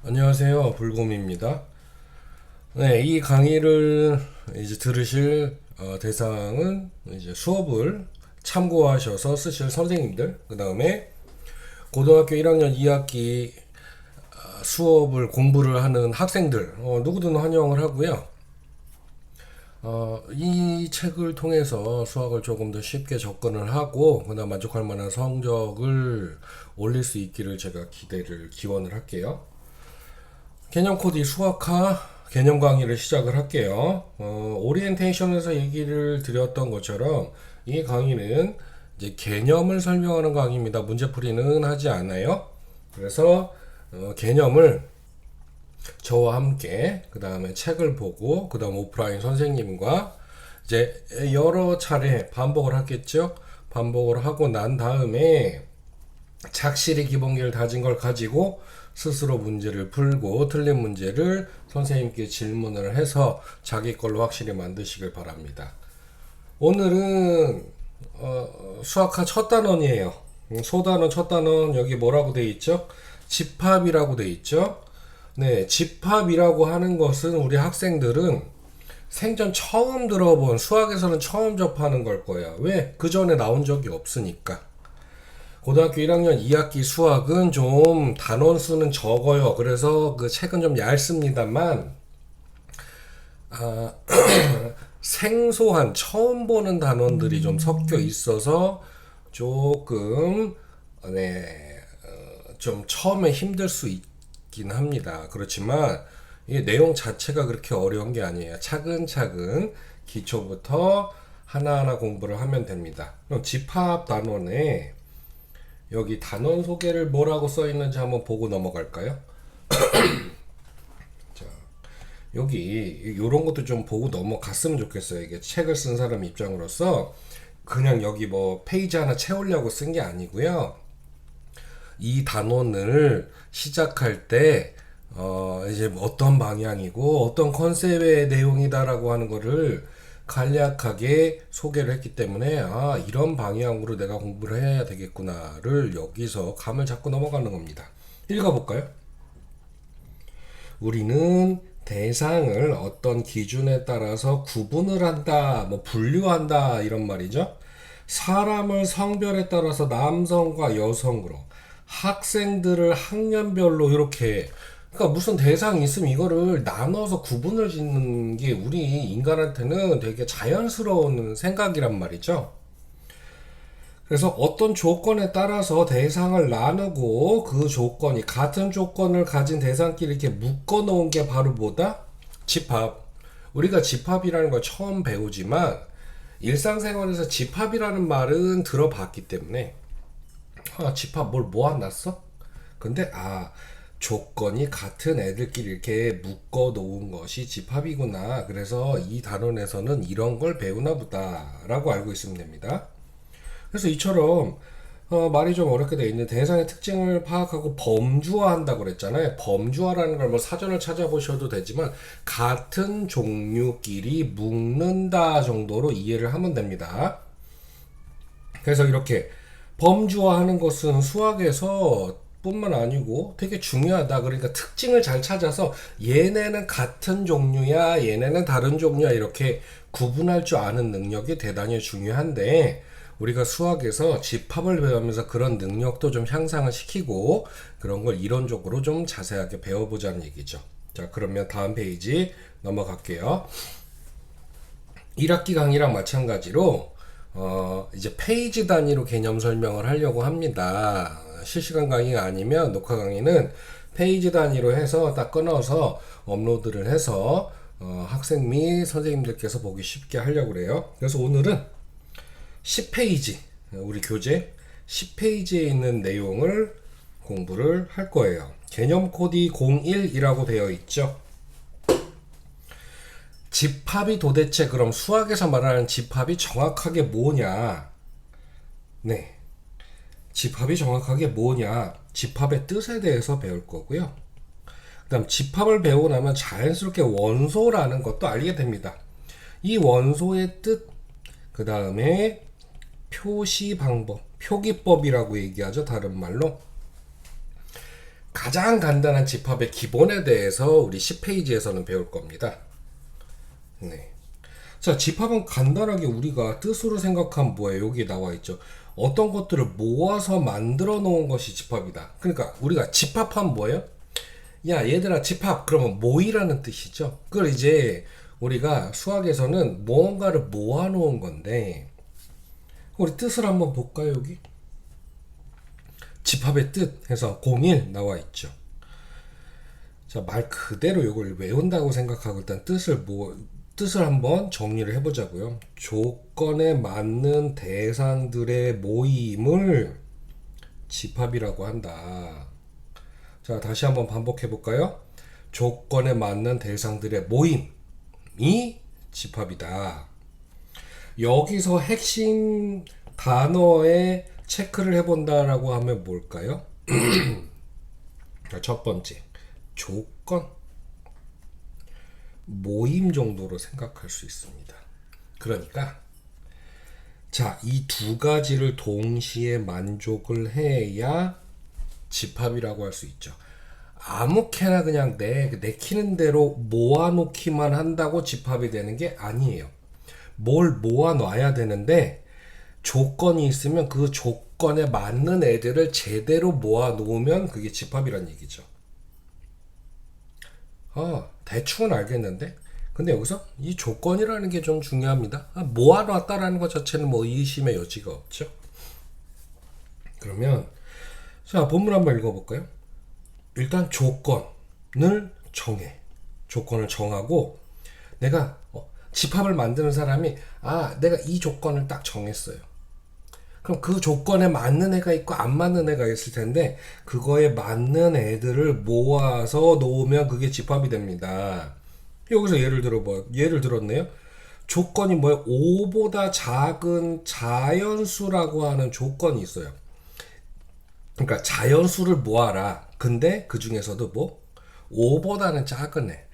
안녕하세요. 불곰입니다. 네, 이 강의를 이제 들으실 대상은 이제 수업을 참고하셔서 쓰실 선생님들, 그 다음에 고등학교 1학년 2학기 수업을 공부를 하는 학생들, 누구든 환영을 하고요. 이 책을 통해서 수학을 조금 더 쉽게 접근을 하고, 그다음 만족할 만한 성적을 올릴 수 있기를 제가 기원을 할게요. 개념 코드 수학화 개념 강의를 시작을 할게요. 오리엔테이션에서 얘기를 드렸던 것처럼 이 강의는 이제 개념을 설명하는 강의입니다. 문제풀이는 하지 않아요. 그래서 개념을 저와 함께 그 다음에 책을 보고 그 다음 오프라인 선생님과 이제 여러 차례 반복을 하겠죠. 반복을 하고 난 다음에 착실히 기본기를 다진 걸 가지고 스스로 문제를 풀고 틀린 문제를 선생님께 질문을 해서 자기 걸로 확실히 만드시길 바랍니다. 오늘은 수학화 첫 단원이에요. 소단원 첫 단원 여기 뭐라고 돼 있죠? 집합이라고 돼 있죠? 네, 집합이라고 하는 것은 우리 학생들은 생전 처음 들어본 수학에서는 처음 접하는 걸 거예요. 왜? 그 전에 나온 적이 없으니까. 고등학교 1학년 2학기 수학은 좀 단원 수는 적어요. 그래서 그 책은 좀 얇습니다만, 아, 생소한 처음 보는 단원들이 좀 섞여 있어서 조금, 네, 좀 처음에 힘들 수 있긴 합니다. 그렇지만 이 내용 자체가 그렇게 어려운 게 아니에요. 차근차근 기초부터 하나하나 공부를 하면 됩니다. 그럼 집합 단원에 여기 단원 소개를 뭐라고 써 있는지 한번 보고 넘어갈까요? 자, 여기 이런 것도 좀 보고 넘어갔으면 좋겠어요. 이게 책을 쓴 사람 입장으로서 그냥 여기 뭐 페이지 하나 채우려고 쓴 게 아니고요. 이 단원을 시작할 때 이제 어떤 방향이고 어떤 컨셉의 내용이다라고 하는 거를 간략하게 소개를 했기 때문에 이런 방향으로 내가 공부를 해야 되겠구나를 여기서 감을 잡고 넘어가는 겁니다. 읽어볼까요? 우리는 대상을 어떤 기준에 따라서 구분을 한다, 뭐 분류한다 이런 말이죠. 사람을 성별에 따라서 남성과 여성으로, 학생들을 학년별로 이렇게, 그러니까 무슨 대상이 있으면 이거를 나눠서 구분을 짓는 게 우리 인간한테는 되게 자연스러운 생각이란 말이죠. 그래서 어떤 조건에 따라서 대상을 나누고 그 조건이 같은 조건을 가진 대상끼리 이렇게 묶어 놓은 게 바로 뭐다? 집합. 우리가 집합이라는 걸 처음 배우지만 일상생활에서 집합이라는 말은 들어봤기 때문에 집합 뭘 모아놨어? 근데 조건이 같은 애들끼리 이렇게 묶어 놓은 것이 집합이구나. 그래서 이 단원에서는 이런 걸 배우나 보다라고 알고 있으면 됩니다. 그래서 이처럼 말이 좀 어렵게 돼 있는 대상의 특징을 파악하고 범주화한다고 그랬잖아요. 범주화라는 걸 뭐 사전을 찾아보셔도 되지만 같은 종류끼리 묶는다 정도로 이해를 하면 됩니다. 그래서 이렇게 범주화하는 것은 수학에서 뿐만 아니고 되게 중요하다. 그러니까 특징을 잘 찾아서 얘네는 같은 종류야, 얘네는 다른 종류야 이렇게 구분할 줄 아는 능력이 대단히 중요한데 우리가 수학에서 집합을 배우면서 그런 능력도 좀 향상을 시키고 그런 걸 이론적으로 좀 자세하게 배워보자는 얘기죠. 자, 그러면 다음 페이지 넘어갈게요. 1학기 강의랑 마찬가지로 이제 페이지 단위로 개념 설명을 하려고 합니다. 실시간 강의가 아니면 녹화 강의는 페이지 단위로 해서 딱 끊어서 업로드를 해서 학생 및 선생님들께서 보기 쉽게 하려고 그래요. 그래서 오늘은 10페이지, 우리 교재 10페이지에 있는 내용을 공부를 할 거예요. 개념 코드 01이라고 되어 있죠. 집합이 도대체 그럼 수학에서 말하는 집합이 정확하게 뭐냐? 네. 집합이 정확하게 뭐냐? 집합의 뜻에 대해서 배울 거고요. 그 다음 집합을 배우고 나면 자연스럽게 원소라는 것도 알게 됩니다. 이 원소의 뜻, 그 다음에 표시 방법, 표기법이라고 얘기하죠. 다른 말로. 가장 간단한 집합의 기본에 대해서 우리 10페이지에서는 배울 겁니다. 네. 자, 집합은 간단하게 우리가 뜻으로 생각하면 뭐예요? 여기 나와 있죠. 어떤 것들을 모아서 만들어 놓은 것이 집합이다. 그러니까 우리가 집합하면 뭐예요? 야, 얘들아, 집합. 그러면 모이라는 뜻이죠. 그걸 이제 우리가 수학에서는 무언가를 모아 놓은 건데, 우리 뜻을 한번 볼까요, 여기? 집합의 뜻 해서 01 나와 있죠. 자, 말 그대로 이걸 외운다고 생각하고 일단 뜻을 한번 정리를 해보자고요. 조건에 맞는 대상들의 모임을 집합이라고 한다. 자, 다시 한번 반복해 볼까요? 조건에 맞는 대상들의 모임이 집합이다. 여기서 핵심 단어에 체크를 해본다라고 하면 뭘까요? 첫 번째, 조건, 모임 정도로 생각할 수 있습니다. 그러니까 자, 이 두 가지를 동시에 만족을 해야 집합이라고 할 수 있죠. 아무렇게나 그냥 내키는 대로 모아놓기만 한다고 집합이 되는 게 아니에요. 뭘 모아놔야 되는데 조건이 있으면 그 조건에 맞는 애들을 제대로 모아놓으면 그게 집합이란 얘기죠. 대충은 알겠는데 근데 여기서 이 조건이라는 게 좀 중요합니다. 모아놨다라는 것 자체는 뭐 의심의 여지가 없죠. 그러면 자, 본문 한번 읽어볼까요? 일단 조건을 정해. 조건을 정하고 내가 집합을 만드는 사람이 내가 이 조건을 딱 정했어요. 그럼 그 조건에 맞는 애가 있고 안 맞는 애가 있을 텐데 그거에 맞는 애들을 모아서 놓으면 그게 집합이 됩니다. 여기서 예를 들었네요. 조건이 뭐예요? 5보다 작은 자연수라고 하는 조건이 있어요. 그러니까 자연수를 모아라. 근데 그 중에서도 뭐 5보다는 작은 애.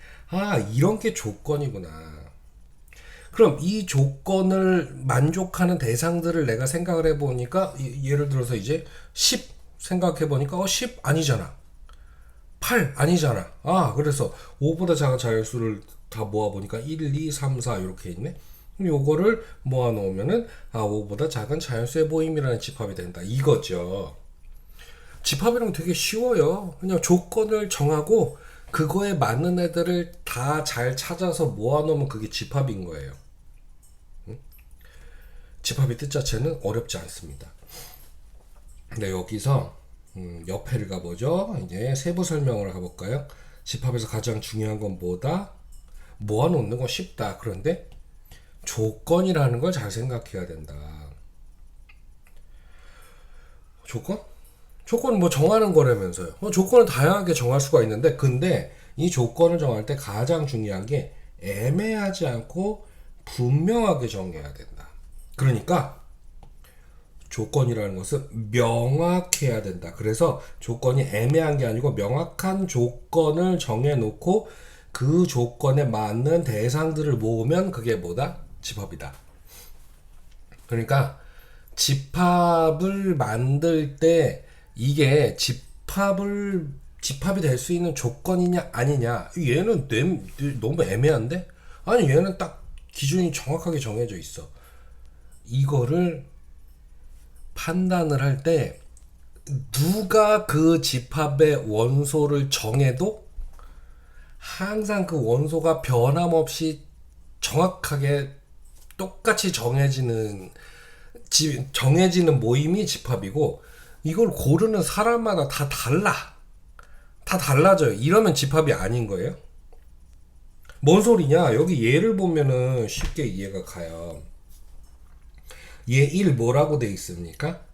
이런 게 조건이구나. 그럼 이 조건을 만족하는 대상들을 내가 생각을 해보니까 예를 들어서 이제 10 생각해보니까 10 아니잖아. 8 아니잖아. 그래서 5보다 작은 자연수를 다 모아보니까 1, 2, 3, 4 이렇게 있네. 요거를 모아놓으면은 5보다 작은 자연수의 모임이라는 집합이 된다. 이거죠. 집합이랑 되게 쉬워요. 그냥 조건을 정하고 그거에 맞는 애들을 다 잘 찾아서 모아놓으면 그게 집합인 거예요. 집합의 뜻 자체는 어렵지 않습니다. 근데 여기서 옆에를 가보죠. 이제 세부 설명을 해볼까요? 집합에서 가장 중요한 건 뭐다? 모아놓는 건 쉽다. 그런데 조건이라는 걸 잘 생각해야 된다. 조건? 조건은 뭐 정하는 거라면서요. 조건은 다양하게 정할 수가 있는데, 근데 이 조건을 정할 때 가장 중요한 게 애매하지 않고 분명하게 정해야 된다. 그러니까 조건이라는 것은 명확해야 된다. 그래서 조건이 애매한 게 아니고 명확한 조건을 정해놓고 그 조건에 맞는 대상들을 모으면 그게 뭐다? 집합이다. 그러니까 집합을 만들 때 이게 집합이 될 수 있는 조건이냐 아니냐, 얘는 너무 애매한데? 아니, 얘는 딱 기준이 정확하게 정해져 있어. 이거를 판단을 할 때 누가 그 집합의 원소를 정해도 항상 그 원소가 변함없이 정확하게 똑같이 정해지는 모임이 집합이고, 이걸 고르는 사람마다 다 달라져요. 이러면 집합이 아닌 거예요. 뭔 소리냐? 여기 예를 보면은 쉽게 이해가 가요. 예 1 뭐라고 돼 있습니까?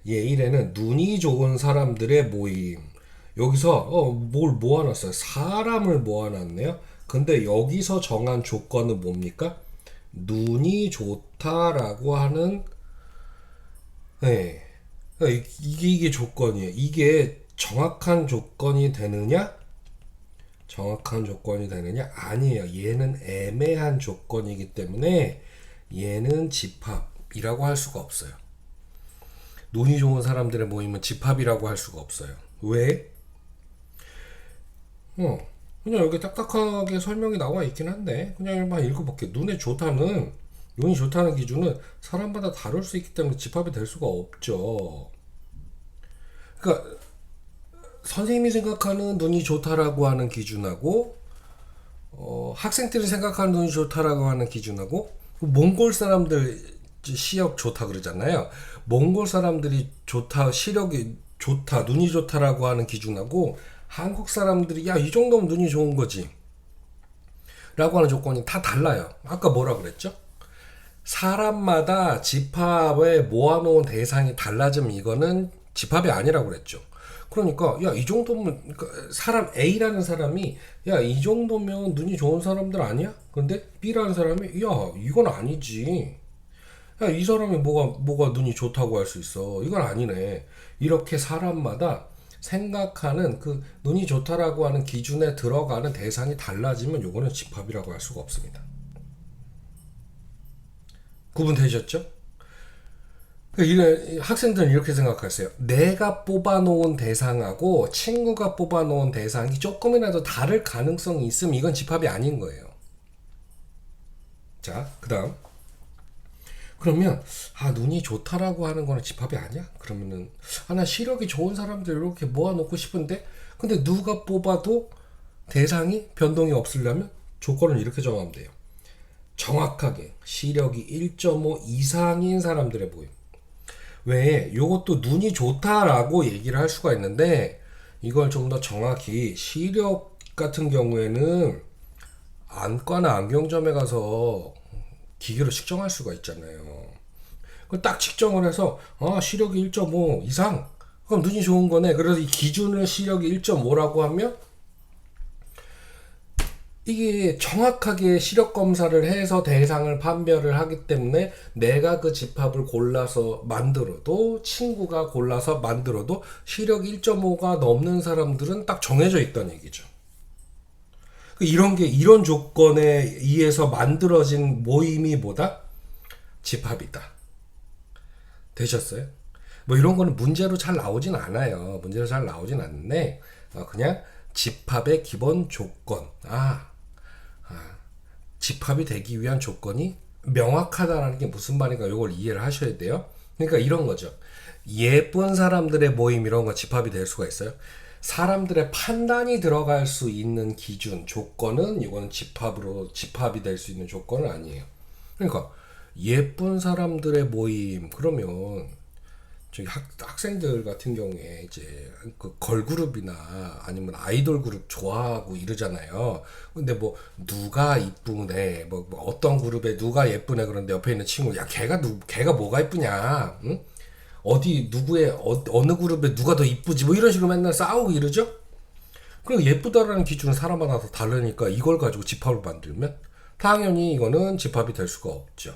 예 1에는 눈이 좋은 사람들의 모임. 여기서 뭘 모아놨어요? 사람을 모아놨네요. 근데 여기서 정한 조건은 뭡니까? 눈이 좋다라고 하는, 네, 이게 조건이에요. 이게 정확한 조건이 되느냐? 정확한 조건이 되느냐? 아니에요. 얘는 애매한 조건이기 때문에 얘는 집합이라고 할 수가 없어요. 눈이 좋은 사람들의 모임은 집합이라고 할 수가 없어요. 왜? 그냥 여기 딱딱하게 설명이 나와 있긴 한데 그냥 한번 읽어볼게. 눈이 좋다는 기준은 사람마다 다를 수 있기 때문에 집합이 될 수가 없죠. 그러니까 선생님이 생각하는 눈이 좋다라고 하는 기준하고 학생들이 생각하는 눈이 좋다라고 하는 기준하고 몽골 사람들 시력 좋다 그러잖아요. 몽골 사람들이 좋다, 시력이 좋다, 눈이 좋다라고 하는 기준하고 한국 사람들이 야, 이 정도면 눈이 좋은 거지 라고 하는 조건이 다 달라요. 아까 뭐라 그랬죠? 사람마다 집합에 모아놓은 대상이 달라지면 이거는 집합이 아니라고 그랬죠. 그러니까 야, 이 정도면 그러니까 사람 A라는 사람이 야, 이 정도면 눈이 좋은 사람들 아니야? 근데 B라는 사람이 야, 이건 아니지. 야, 이 사람이 뭐가 눈이 좋다고 할 수 있어. 이건 아니네. 이렇게 사람마다 생각하는 그 눈이 좋다라고 하는 기준에 들어가는 대상이 달라지면 요거는 집합이라고 할 수가 없습니다. 구분되셨죠? 학생들은 이렇게 생각하세요. 내가 뽑아놓은 대상하고 친구가 뽑아놓은 대상이 조금이라도 다를 가능성이 있으면 이건 집합이 아닌 거예요. 자, 그 다음. 그러면 눈이 좋다라고 하는 거는 집합이 아니야? 그러면은 나 시력이 좋은 사람들 이렇게 모아놓고 싶은데 근데 누가 뽑아도 대상이 변동이 없으려면 조건을 이렇게 정하면 돼요. 정확하게 시력이 1.5 이상인 사람들의 모임. 왜 요것도 눈이 좋다라고 얘기를 할 수가 있는데 이걸 좀 더 정확히 시력 같은 경우에는 안과나 안경점에 가서 기계로 측정할 수가 있잖아요. 그걸 딱 측정을 해서 시력이 1.5 이상 그럼 눈이 좋은 거네. 그래서 이 기준을 시력이 1.5라고 하면 이게 정확하게 시력 검사를 해서 대상을 판별을 하기 때문에 내가 그 집합을 골라서 만들어도 친구가 골라서 만들어도 시력 1.5가 넘는 사람들은 딱 정해져 있다는 얘기죠. 이런 조건에 의해서 만들어진 모임이 뭐다? 집합이다. 되셨어요? 뭐 이런 거는 문제로 잘 나오진 않아요. 문제로 잘 나오진 않는데 그냥 집합의 기본 조건. 집합이 되기 위한 조건이 명확하다라는 게 무슨 말인가 이걸 이해를 하셔야 돼요. 그러니까 이런 거죠. 예쁜 사람들의 모임 이런 거 집합이 될 수가 있어요. 사람들의 판단이 들어갈 수 있는 기준, 조건은 이거는 집합이 될 수 있는 조건은 아니에요. 그러니까 예쁜 사람들의 모임 그러면 저기 학생들 같은 경우에 이제 그 걸그룹이나 아니면 아이돌 그룹 좋아하고 이러잖아요. 근데 뭐 누가 이쁘네, 뭐 어떤 그룹에 누가 예쁘네 그런데 옆에 있는 친구 야 걔가 뭐가 이쁘냐, 응? 어느 그룹에 누가 더 이쁘지 뭐 이런 식으로 맨날 싸우고 이러죠. 그리고 예쁘다라는 기준은 사람마다 다 다르니까 이걸 가지고 집합을 만들면 당연히 이거는 집합이 될 수가 없죠.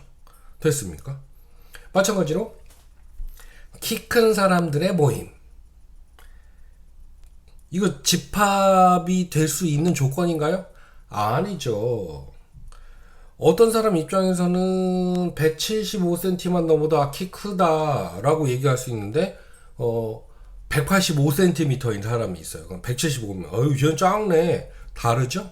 됐습니까? 마찬가지로 키 큰 사람들의 모임. 이거 집합이 될 수 있는 조건인가요? 아니죠. 어떤 사람 입장에서는 175cm만 넘어도 키 크다라고 얘기할 수 있는데 185cm인 사람이 있어요. 그럼 175면 얘는 작네. 다르죠?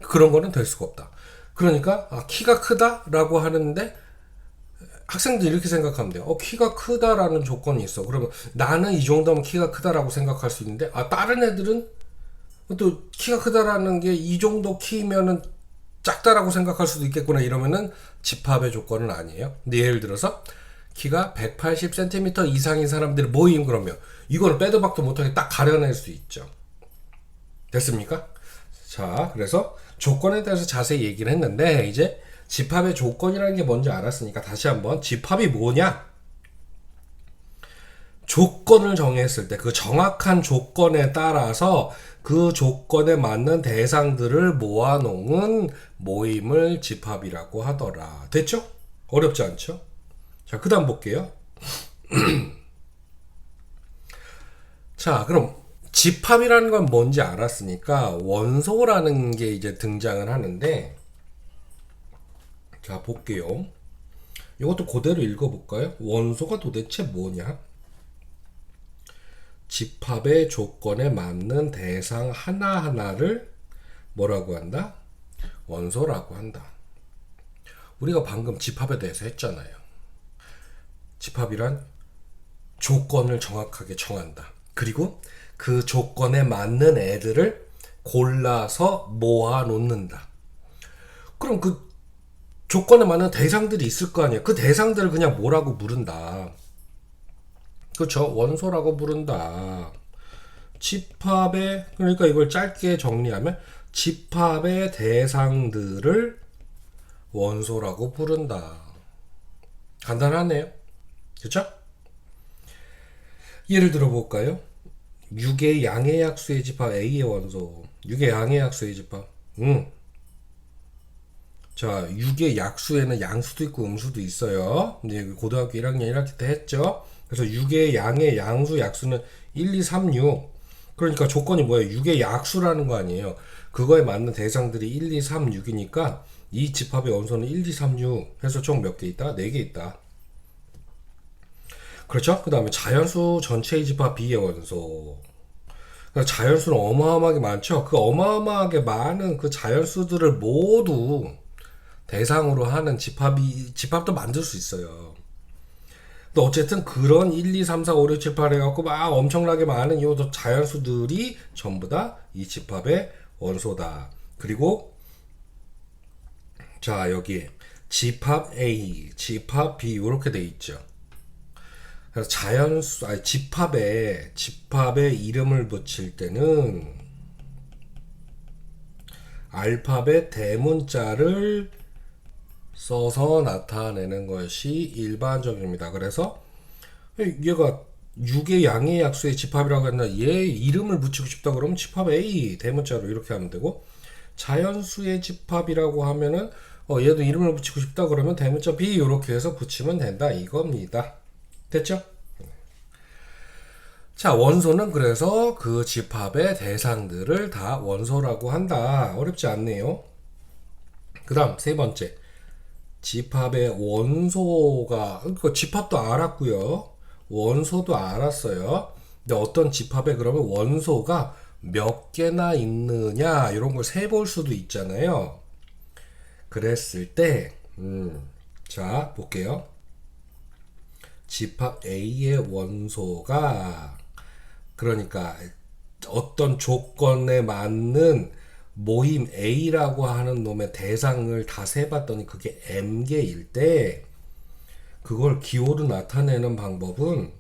그런 거는 될 수가 없다. 그러니까 키가 크다라고 하는데 학생들 이렇게 생각하면 돼요. 키가 크다라는 조건이 있어. 그러면 나는 이 정도면 키가 크다라고 생각할 수 있는데 다른 애들은 또 키가 크다라는 게 이 정도 키면은 작다라고 생각할 수도 있겠구나. 이러면은 집합의 조건은 아니에요. 근데 예를 들어서 키가 180cm 이상인 사람들이 모임 그러면 이거는 빼도 박도 못하게 딱 가려낼 수 있죠. 됐습니까? 자, 그래서 조건에 대해서 자세히 얘기를 했는데 이제 집합의 조건이라는 게 뭔지 알았으니까 다시 한번 집합이 뭐냐? 조건을 정했을 때 그 정확한 조건에 따라서 그 조건에 맞는 대상들을 모아놓은 모임을 집합이라고 하더라. 됐죠? 어렵지 않죠? 자, 그 다음 볼게요. 자, 그럼 집합이라는 건 뭔지 알았으니까 원소라는 게 이제 등장을 하는데 자, 볼게요. 이것도 그대로 읽어볼까요? 원소가 도대체 뭐냐? 집합의 조건에 맞는 대상 하나하나를 뭐라고 한다? 원소라고 한다. 우리가 방금 집합에 대해서 했잖아요. 집합이란 조건을 정확하게 정한다. 그리고 그 조건에 맞는 애들을 골라서 모아 놓는다. 그럼 그 조건에 맞는 대상들이 있을 거 아니에요. 그 대상들을 그냥 뭐라고 부른다. 그렇죠. 원소라고 부른다. 집합의, 그러니까 이걸 짧게 정리하면 집합의 대상들을 원소라고 부른다. 간단하네요. 그렇죠? 예를 들어 볼까요? 6의 양의 약수의 집합 A의 원소. 6의 양의 약수의 집합. 자, 6의 약수에는 양수도 있고 음수도 있어요. 이제 고등학교 1학년 1학기 때 했죠. 그래서 6의 양의 양수 약수는 1, 2, 3, 6. 그러니까 조건이 뭐예요? 6의 약수라는 거 아니에요. 그거에 맞는 대상들이 1, 2, 3, 6이니까 이 집합의 원소는 1, 2, 3, 6 해서 총 몇 개 있다? 4개 있다. 그렇죠? 그 다음에 자연수 전체의 집합 B의 원소. 그러니까 자연수는 어마어마하게 많죠? 그 어마어마하게 많은 그 자연수들을 모두 대상으로 하는 집합도 만들 수 있어요. 근데 어쨌든 그런 1, 2, 3, 4, 5, 6, 7, 8 해갖고 막 엄청나게 많은 이 자연수들이 전부 다 이 집합의 원소다. 그리고 자, 여기에 집합 A, 집합 B 이렇게 돼 있죠. 그래서 집합에 이름을 붙일 때는 알파벳 대문자를 써서 나타내는 것이 일반적입니다. 그래서 얘가 6의 양의 약수의 집합이라고 했나, 얘 이름을 붙이고 싶다 그러면 집합 A 대문자로 이렇게 하면 되고, 자연수의 집합이라고 하면은 얘도 이름을 붙이고 싶다 그러면 대문자 B 이렇게 해서 붙이면 된다 이겁니다. 됐죠? 자, 원소는 그래서 그 집합의 대상들을 다 원소라고 한다. 어렵지 않네요. 그 다음 세 번째, 집합의 원소가, 그 집합도 알았고요, 원소도 알았어요. 근데 어떤 집합에 그러면 원소가 몇 개나 있느냐 이런 걸 세볼 수도 있잖아요. 그랬을 때 자, 볼게요. 집합 A의 원소가, 그러니까 어떤 조건에 맞는 모임 A라고 하는 놈의 대상을 다 세봤더니 그게 M개일 때, 그걸 기호로 나타내는 방법은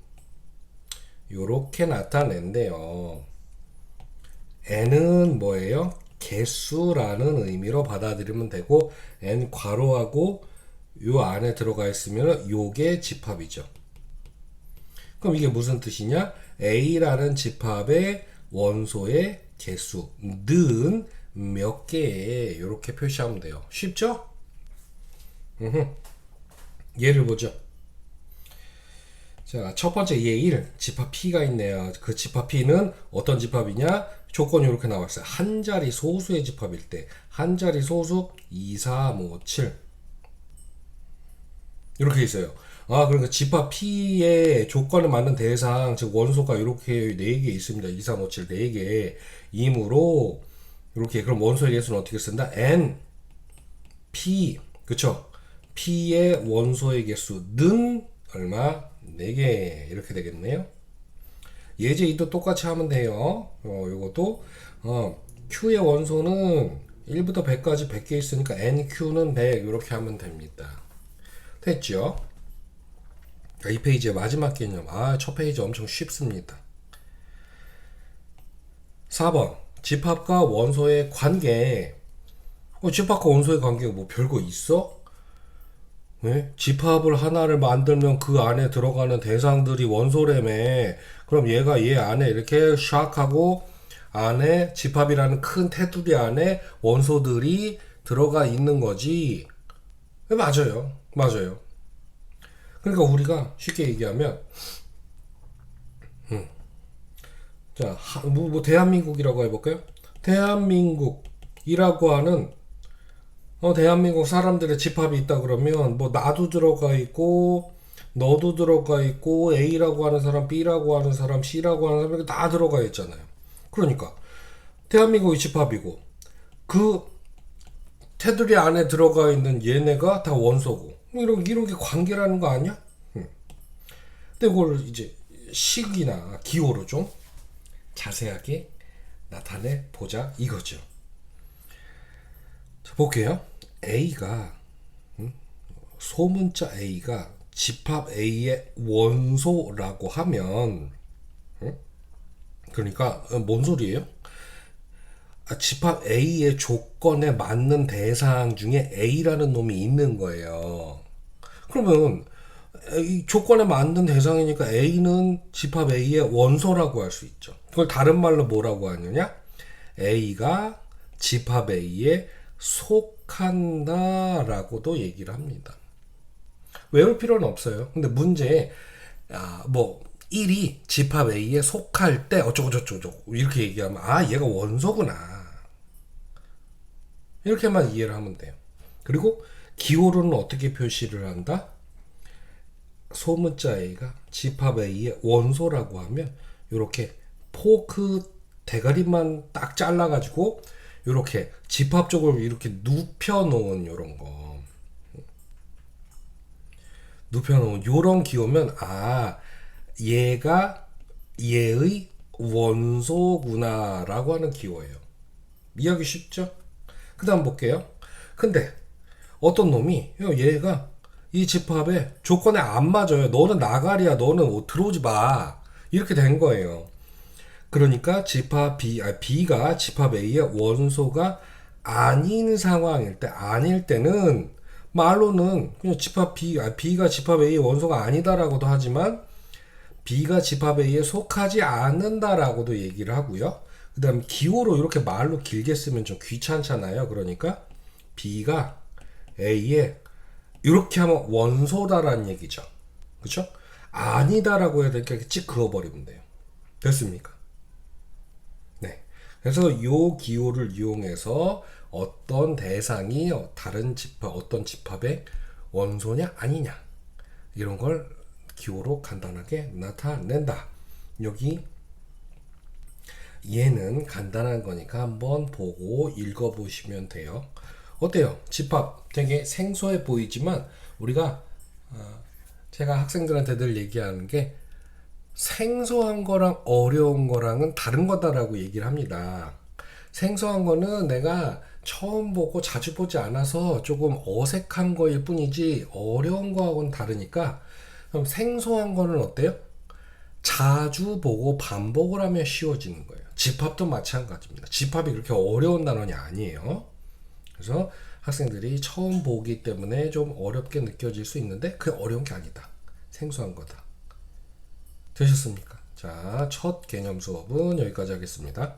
이렇게 나타낸대요. N은 뭐예요? 개수라는 의미로 받아들이면 되고, N 괄호하고 요 안에 들어가 있으면 요게 집합이죠. 그럼 이게 무슨 뜻이냐? A라는 집합의 원소의 개수는 몇 개에 이렇게 표시하면 돼요. 쉽죠? 예를 보죠. 자, 첫 번째 예 1, 집합 P가 있네요. 그 집합 P는 어떤 집합이냐? 조건이 이렇게 나왔어요. 한 자리 소수의 집합일 때, 한 자리 소수 2, 3, 5, 7 이렇게 있어요. 아, 그러니까 집합 P의 조건에 맞는 대상, 즉 원소가 이렇게 4개 있습니다. 2, 3, 5, 7 4개 이므로 이렇게, 그럼 원소의 개수는 어떻게 쓴다? N, P, 그쵸? P의 원소의 개수는 얼마? 4개 이렇게 되겠네요. 예제 2도 똑같이 하면 돼요. 요것도 Q의 원소는 1부터 100까지 100개 있으니까 NQ는 100 이렇게 하면 됩니다. 됐죠? 이 페이지의 마지막 개념. 첫 페이지 엄청 쉽습니다. 4번. 집합과 원소의 관계. 집합과 원소의 관계가 뭐 별거 있어? 네? 집합을 하나를 만들면 그 안에 들어가는 대상들이 원소라며. 그럼 얘가 얘 안에 이렇게 샥 하고 안에 집합이라는 큰 테두리 안에 원소들이 들어가 있는 거지. 맞아요. 맞아요. 그러니까 우리가 쉽게 얘기하면 자, 뭐 대한민국이라고 해볼까요? 대한민국이라고 하는 대한민국 사람들의 집합이 있다 그러면 뭐 나도 들어가 있고 너도 들어가 있고 A라고 하는 사람, B라고 하는 사람, C라고 하는 사람 이렇게 다 들어가 있잖아요. 그러니까 대한민국이 집합이고 그 테두리 안에 들어가 있는 얘네가 다 원소고 이런 게 관계라는 거 아니야? 근데 그걸 이제 식이나 기호로 좀 자세하게 나타내 보자 이거죠. 자, 볼게요. A가 소문자 A가 집합 A의 원소라고 하면 그러니까 뭔 소리예요? 집합 A의 조건에 맞는 대상 중에 A라는 놈이 있는 거예요. 그러면 이 조건에 맞는 대상이니까 A는 집합 A의 원소라고 할 수 있죠. 그걸 다른 말로 뭐라고 하느냐? A가 집합 A에 속한다라고도 얘기를 합니다. 외울 필요는 없어요. 근데 문제에 뭐 1이 집합 A에 속할 때 어쩌고저쩌고 이렇게 얘기하면 얘가 원소구나 이렇게만 이해를 하면 돼요. 그리고 기호로는 어떻게 표시를 한다? 소문자 A가 집합 A의 원소라고 하면 이렇게 포크 대가리만 딱 잘라가지고 이렇게 집합적으로 이렇게 눕혀놓은 이런 거 눕혀놓은 요런 기호면 얘가 얘의 원소구나 라고 하는 기호예요. 이해하기 쉽죠? 그 다음 볼게요. 근데 어떤 놈이 얘가 이 집합에 조건에 안 맞아요. 너는 나가리야. 너는 들어오지 마. 이렇게 된 거예요. 그러니까 집합 B가 집합 A의 원소가 아닌 상황일 때, 아닐 때는 말로는 그냥 집합 B가 집합 A의 원소가 아니다라고도 하지만 B가 집합 A에 속하지 않는다라고도 얘기를 하고요. 그 다음에 기호로 이렇게 말로 길게 쓰면 좀 귀찮잖아요. 그러니까 B가 A에 이렇게 하면 원소다라는 얘기죠. 그쵸? 아니다라고 해야 되니까 이렇게 찍 그어버리면 돼요. 됐습니까? 네. 그래서 이 기호를 이용해서 어떤 대상이 다른 집합, 어떤 집합의 원소냐 아니냐 이런 걸 기호로 간단하게 나타낸다. 여기 얘는 간단한 거니까 한번 보고 읽어보시면 돼요. 어때요? 집합 되게 생소해 보이지만 우리가 제가 학생들한테 늘 얘기하는 게 생소한 거랑 어려운 거랑은 다른 거다라고 얘기를 합니다. 생소한 거는 내가 처음 보고 자주 보지 않아서 조금 어색한 거일 뿐이지 어려운 거하고는 다르니까 그럼 생소한 거는 어때요? 자주 보고 반복을 하면 쉬워지는 거예요. 집합도 마찬가지입니다. 집합이 그렇게 어려운 단원이 아니에요. 그래서 학생들이 처음 보기 때문에 좀 어렵게 느껴질 수 있는데 그게 어려운 게 아니다. 생소한 거다. 되셨습니까? 자, 첫 개념 수업은 여기까지 하겠습니다.